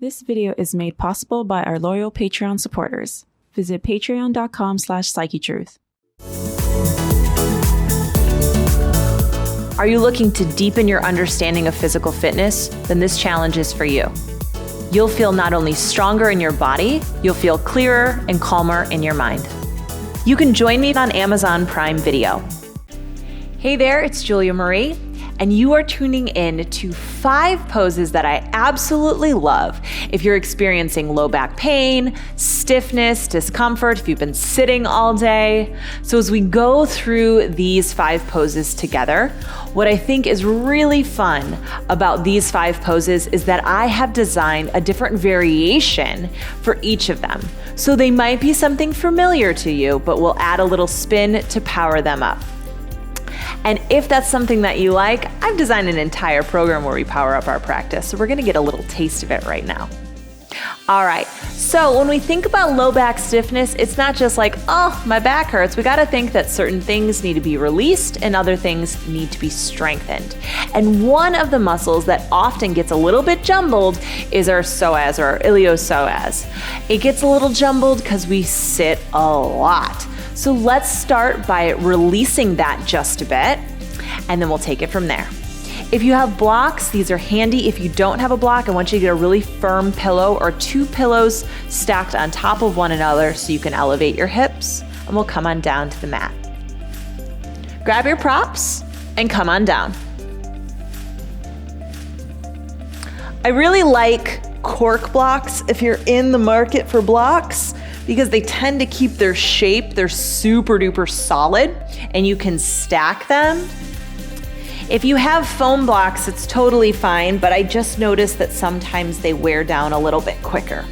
This video is made possible by our loyal Patreon supporters. Visit patreon.com/Psychetruth. Are you looking to deepen your understanding of physical fitness? Then this challenge is for you. You'll feel not only stronger in your body, you'll feel clearer and calmer in your mind. You can join me on Amazon Prime Video. Hey there, it's Julia Marie, and you are tuning in to 5 poses that I absolutely love if you're experiencing low back pain, stiffness, discomfort, if you've been sitting all day. So as we go through these 5 poses together, what I think is really fun about these 5 poses is that I have designed a different variation for each of them. So they might be something familiar to you, but we'll add a little spin to power them up. And if that's something that you like, I've designed an entire program where we power up our practice. So we're gonna get a little taste of it right now. All right, so when we think about low back stiffness, it's not just like, oh, my back hurts. We gotta think that certain things need to be released and other things need to be strengthened. And one of the muscles that often gets a little bit jumbled is our psoas, or our iliopsoas. It gets a little jumbled because we sit a lot. So let's start by releasing that just a bit, and then we'll take it from there. If you have blocks, these are handy. If you don't have a block, I want you to get a really firm pillow or 2 pillows stacked on top of one another so you can elevate your hips, and we'll come on down to the mat. Grab your props and come on down. I really like cork blocks if you're in the market for blocks, because they tend to keep their shape. They're super duper solid and you can stack them. If you have foam blocks, it's totally fine, but I just noticed that sometimes they wear down a little bit quicker.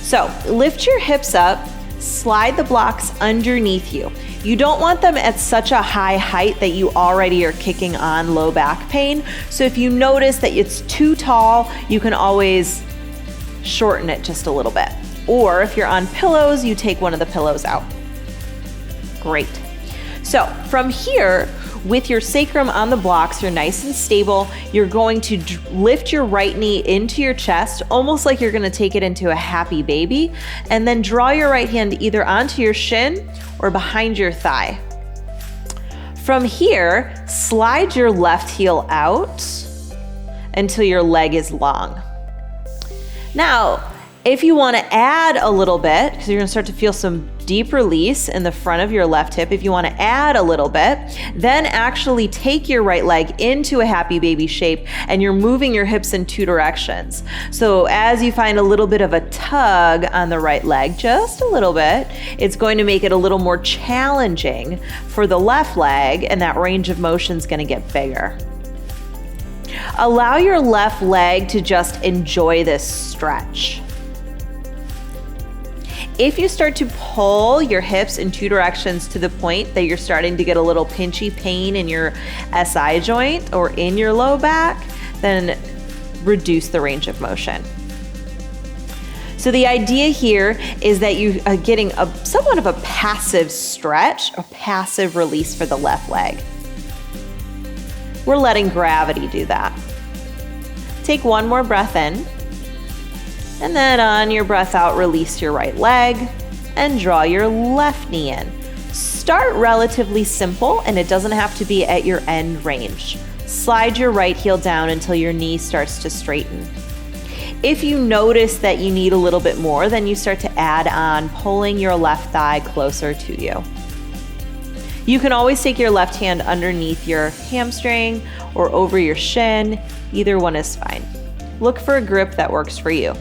So lift your hips up, slide the blocks underneath you. You don't want them at such a high height that you already are kicking on low back pain. So if you notice that it's too tall, you can always shorten it just a little bit. Or if you're on pillows, you take one of the pillows out. Great. So from here, with your sacrum on the blocks, you're nice and stable. You're going to lift your right knee into your chest, almost like you're gonna take it into a happy baby, and then draw your right hand either onto your shin or behind your thigh. From here, slide your left heel out until your leg is long. Now, if you want to add a little bit, because you're going to start to feel some deep release in the front of your left hip, if you want to add a little bit, then actually take your right leg into a happy baby shape and you're moving your hips in 2 directions. So as you find a little bit of a tug on the right leg, just a little bit, it's going to make it a little more challenging for the left leg, and that range of motion is going to get bigger. Allow your left leg to just enjoy this stretch. If you start to pull your hips in 2 directions to the point that you're starting to get a little pinchy pain in your SI joint or in your low back, then reduce the range of motion. So the idea here is that you are getting somewhat of a passive stretch, a passive release for the left leg. We're letting gravity do that. Take one more breath in. And then on your breath out, release your right leg and draw your left knee in. Start relatively simple, and it doesn't have to be at your end range. Slide your right heel down until your knee starts to straighten. If you notice that you need a little bit more, then you start to add on pulling your left thigh closer to you. You can always take your left hand underneath your hamstring or over your shin. Either one is fine. Look for a grip that works for you.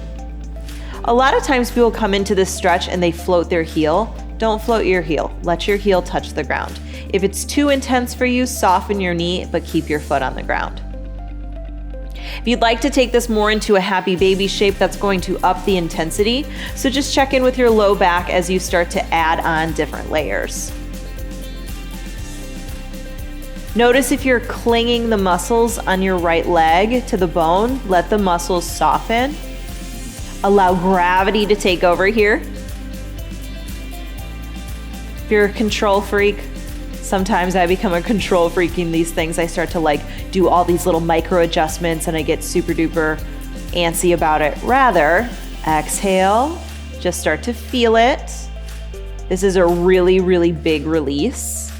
A lot of times people come into this stretch and they float their heel. Don't float your heel. Let your heel touch the ground. If it's too intense for you, soften your knee, but keep your foot on the ground. If you'd like to take this more into a happy baby shape, that's going to up the intensity. So just check in with your low back as you start to add on different layers. Notice if you're clinging the muscles on your right leg to the bone, let the muscles soften. Allow gravity to take over here. If you're a control freak, sometimes I become a control freak in these things. I start to do all these little micro adjustments and I get super duper antsy about it. Rather, exhale, just start to feel it. This is a really, really big release.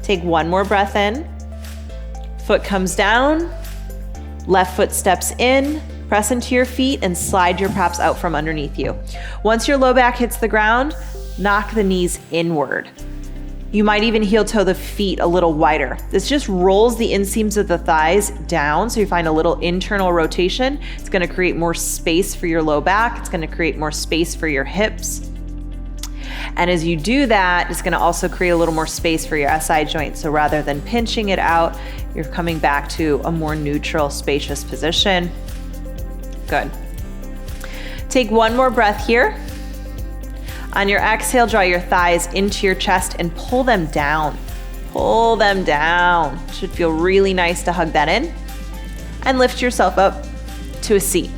Take one more breath in. Foot comes down, left foot steps in, press into your feet and slide your props out from underneath you. Once your low back hits the ground, knock the knees inward. You might even heel toe the feet a little wider. This just rolls the inseams of the thighs down, so you find a little internal rotation. It's gonna create more space for your low back. It's gonna create more space for your hips. And as you do that, it's gonna also create a little more space for your SI joint. So rather than pinching it out, you're coming back to a more neutral, spacious position. Good. Take one more breath here. On your exhale, draw your thighs into your chest and pull them down. Pull them down. Should feel really nice to hug that in. And lift yourself up to a seat.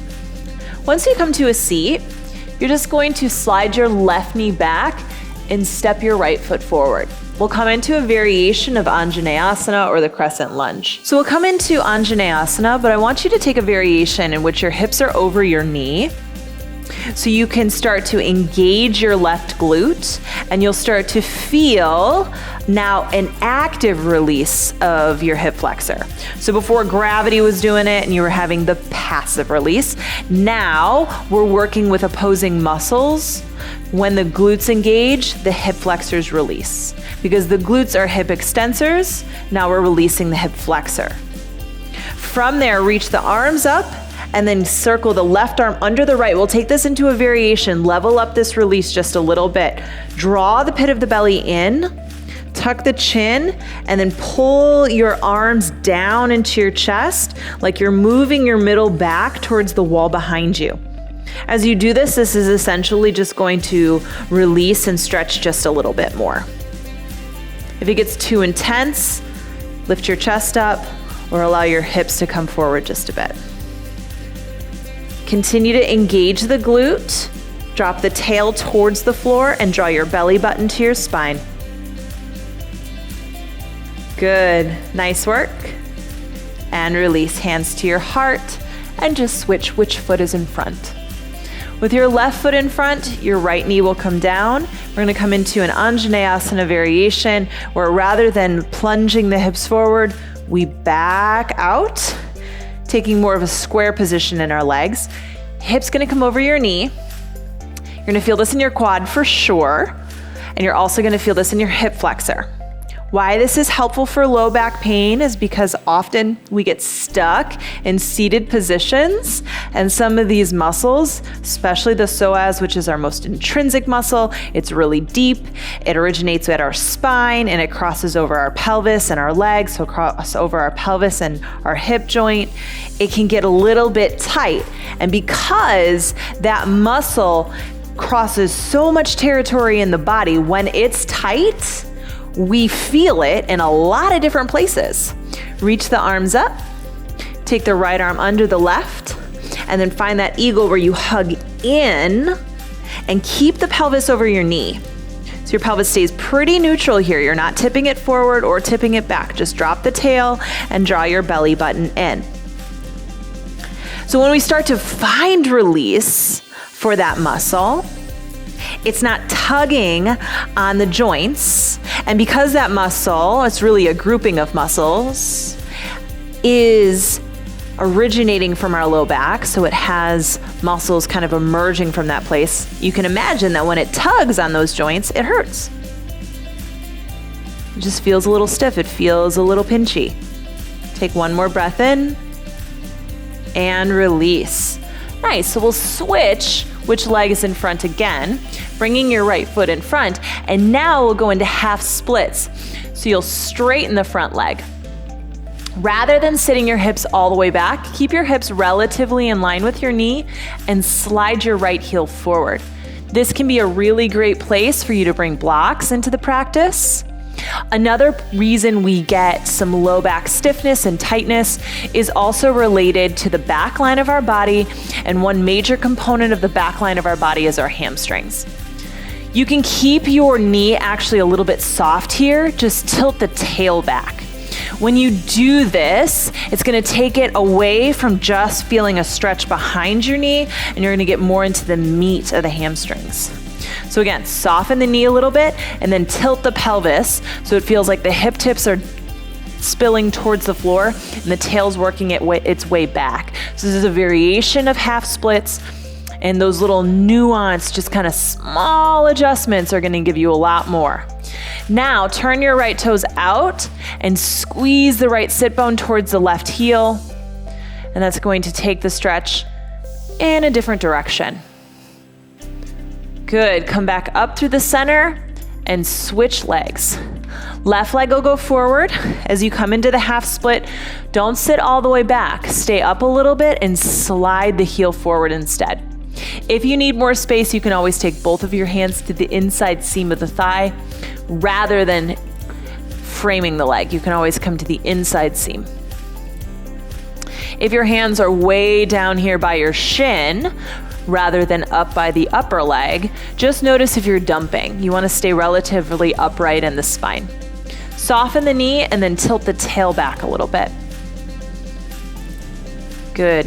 Once you come to a seat, you're just going to slide your left knee back and step your right foot forward. We'll come into a variation of Anjaneyasana or the crescent lunge. So we'll come into Anjaneyasana, but I want you to take a variation in which your hips are over your knee. So you can start to engage your left glute and you'll start to feel now an active release of your hip flexor. So before gravity was doing it and you were having the passive release, now we're working with opposing muscles. When the glutes engage, the hip flexors release. Because the glutes are hip extensors, now we're releasing the hip flexor. From there, reach the arms up and then circle the left arm under the right. We'll take this into a variation, level up this release just a little bit. Draw the pit of the belly in, tuck the chin, and then pull your arms down into your chest like you're moving your middle back towards the wall behind you. As you do this, this is essentially just going to release and stretch just a little bit more. If it gets too intense, lift your chest up or allow your hips to come forward just a bit. Continue to engage the glute, drop the tail towards the floor and draw your belly button to your spine. Good, nice work. And release, hands to your heart and just switch which foot is in front. With your left foot in front, your right knee will come down. We're gonna come into an Anjaneyasana variation where rather than plunging the hips forward, we back out, taking more of a square position in our legs. Hips gonna come over your knee. You're gonna feel this in your quad for sure. And you're also gonna feel this in your hip flexor. Why this is helpful for low back pain is because often we get stuck in seated positions and some of these muscles, especially the psoas, which is our most intrinsic muscle, it's really deep. It originates at our spine and it crosses over our pelvis and our legs, so cross over our pelvis and our hip joint. It can get a little bit tight. And because that muscle crosses so much territory in the body, when it's tight, we feel it in a lot of different places. Reach the arms up, take the right arm under the left, and then find that eagle where you hug in and keep the pelvis over your knee. So your pelvis stays pretty neutral here. You're not tipping it forward or tipping it back. Just drop the tail and draw your belly button in. So when we start to find release for that muscle, it's not tugging on the joints. And because that muscle, it's really a grouping of muscles, is originating from our low back, so it has muscles kind of emerging from that place, you can imagine that when it tugs on those joints, it hurts. It just feels a little stiff. It feels a little pinchy. Take one more breath in and release. Nice, so we'll switch which leg is in front again, bringing your right foot in front, and now we'll go into half splits. So you'll straighten the front leg. Rather than sitting your hips all the way back, keep your hips relatively in line with your knee and slide your right heel forward. This can be a really great place for you to bring blocks into the practice. Another reason we get some low back stiffness and tightness is also related to the back line of our body, and one major component of the back line of our body is our hamstrings. You can keep your knee actually a little bit soft here, just tilt the tail back. When you do this, it's gonna take it away from just feeling a stretch behind your knee, and you're gonna get more into the meat of the hamstrings. So again, soften the knee a little bit and then tilt the pelvis so it feels like the hip tips are spilling towards the floor and the tail's working its way back. So this is a variation of half splits, and those little nuanced, just kind of small adjustments are gonna give you a lot more. Now turn your right toes out and squeeze the right sit bone towards the left heel, and that's going to take the stretch in a different direction. Good, come back up through the center and switch legs. Left leg will go forward. As you come into the half split, don't sit all the way back. Stay up a little bit and slide the heel forward instead. If you need more space, you can always take both of your hands to the inside seam of the thigh rather than framing the leg. You can always come to the inside seam. If your hands are way down here by your shin, rather than up by the upper leg, just notice if you're dumping. You want to stay relatively upright in the spine. Soften the knee and then tilt the tail back a little bit. Good.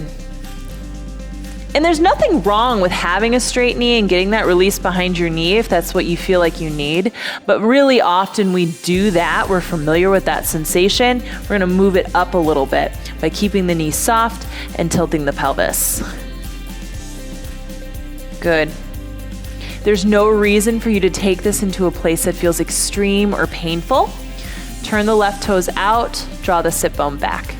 And there's nothing wrong with having a straight knee and getting that release behind your knee if that's what you feel like you need. But really often we do that. We're familiar with that sensation. We're going to move it up a little bit by keeping the knee soft and tilting the pelvis. Good. There's no reason for you to take this into a place that feels extreme or painful. Turn the left toes out, draw the sit bone back.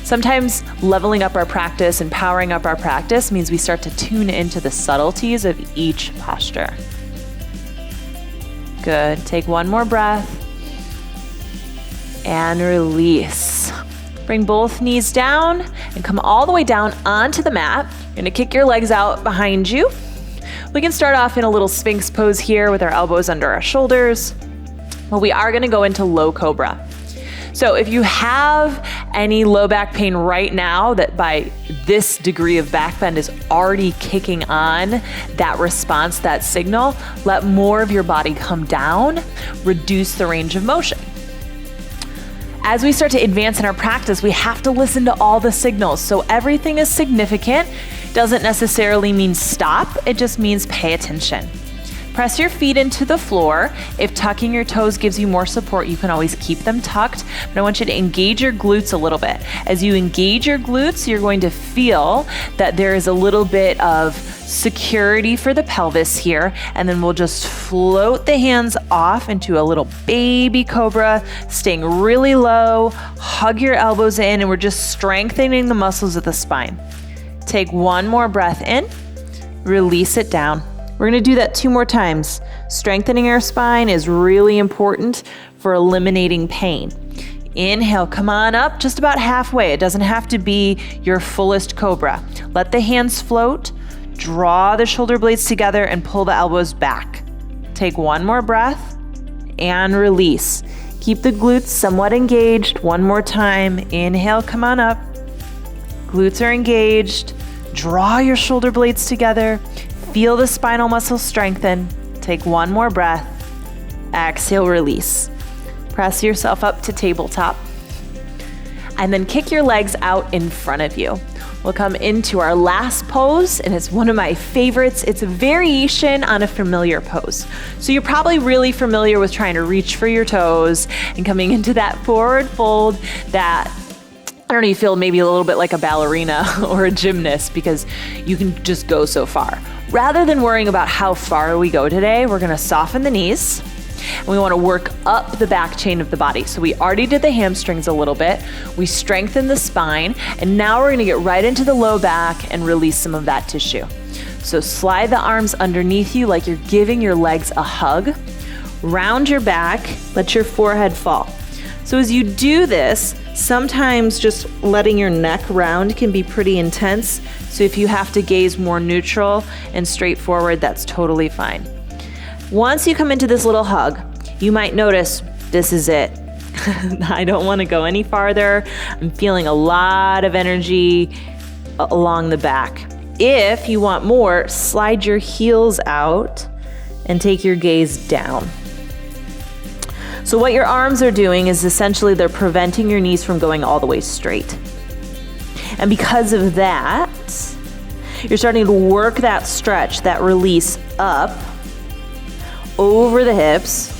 Sometimes leveling up our practice and powering up our practice means we start to tune into the subtleties of each posture. Good. Take one more breath and release. Bring both knees down and come all the way down onto the mat. You're gonna kick your legs out behind you. We can start off in a little Sphinx pose here with our elbows under our shoulders. But we are gonna go into low cobra. So if you have any low back pain right now that by this degree of back bend is already kicking on that response, that signal, let more of your body come down, reduce the range of motion. As we start to advance in our practice, we have to listen to all the signals. So everything is significant. Doesn't necessarily mean stop. It just means pay attention. Press your feet into the floor. If tucking your toes gives you more support, you can always keep them tucked. But I want you to engage your glutes a little bit. As you engage your glutes, you're going to feel that there is a little bit of security for the pelvis here. And then we'll just float the hands off into a little baby cobra, staying really low. Hug your elbows in, and we're just strengthening the muscles of the spine. Take one more breath in, release it down. We're gonna do that 2 more times. Strengthening our spine is really important for eliminating pain. Inhale, come on up just about halfway. It doesn't have to be your fullest cobra. Let the hands float, draw the shoulder blades together and pull the elbows back. Take one more breath and release. Keep the glutes somewhat engaged. One more time. Inhale, come on up. Glutes are engaged. Draw your shoulder blades together. Feel the spinal muscles strengthen. Take one more breath. Exhale, release. Press yourself up to tabletop. And then kick your legs out in front of you. We'll come into our last pose, and it's one of my favorites. It's a variation on a familiar pose. So you're probably really familiar with trying to reach for your toes and coming into that forward fold that, I don't know, you feel maybe a little bit like a ballerina or a gymnast because you can just go so far. Rather than worrying about how far we go today, we're gonna soften the knees and we wanna work up the back chain of the body. So we already did the hamstrings a little bit. We strengthened the spine, and now we're gonna get right into the low back and release some of that tissue. So slide the arms underneath you like you're giving your legs a hug. Round your back, let your forehead fall. So as you do this, sometimes just letting your neck round can be pretty intense. So if you have to gaze more neutral and straightforward, that's totally fine. Once you come into this little hug, you might notice this is it. I don't want to go any farther. I'm feeling a lot of energy along the back. If you want more, slide your heels out and take your gaze down. So what your arms are doing is essentially they're preventing your knees from going all the way straight. And because of that, you're starting to work that stretch, that release up over the hips,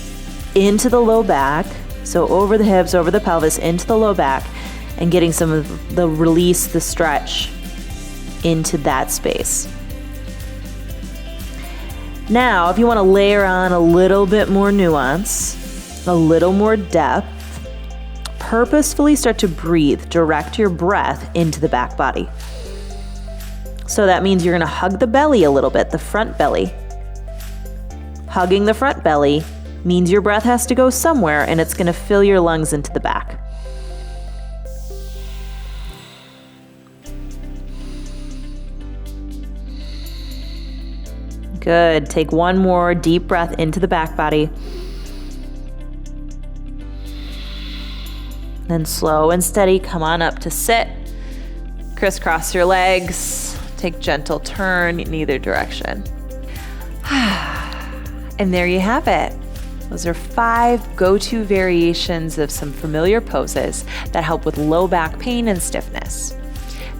into the low back. So over the hips, over the pelvis, into the low back, and getting some of the release, the stretch into that space. Now, if you want to layer on a little bit more nuance, a little more depth, purposefully start to breathe. Direct your breath into the back body. So that means you're going to hug the belly a little bit, the front belly. Hugging the front belly means your breath has to go somewhere, and it's going to fill your lungs into the back. Good. Take one more deep breath into the back body. Then slow and steady, come on up to sit. Crisscross your legs. Take gentle turn in either direction. And there you have it. Those are 5 go-to variations of some familiar poses that help with low back pain and stiffness.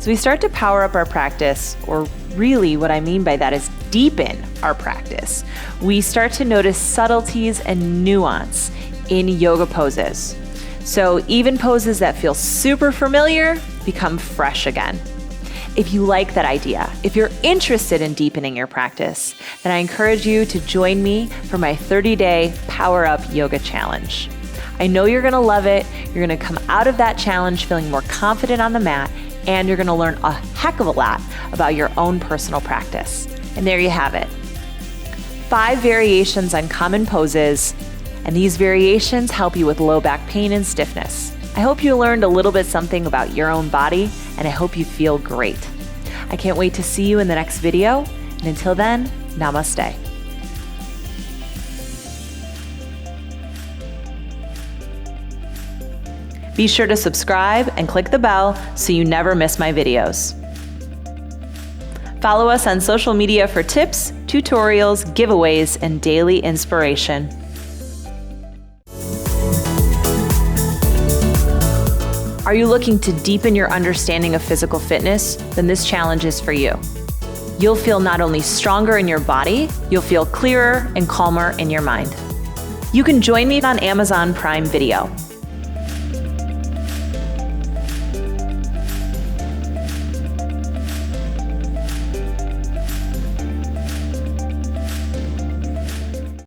So we start to power up our practice, or really what I mean by that is deepen our practice. We start to notice subtleties and nuance in yoga poses. So even poses that feel super familiar become fresh again. If you like that idea, if you're interested in deepening your practice, then I encourage you to join me for my 30-day Power Up Yoga Challenge. I know you're gonna love it. You're gonna come out of that challenge feeling more confident on the mat, and you're gonna learn a heck of a lot about your own personal practice. And there you have it. 5 variations on common poses, and these variations help you with low back pain and stiffness. I hope you learned a little bit something about your own body, and I hope you feel great. I can't wait to see you in the next video, and until then, namaste. Be sure to subscribe and click the bell so you never miss my videos. Follow us on social media for tips, tutorials, giveaways, and daily inspiration. Are you looking to deepen your understanding of physical fitness? Then this challenge is for you. You'll feel not only stronger in your body, you'll feel clearer and calmer in your mind. You can join me on Amazon Prime Video.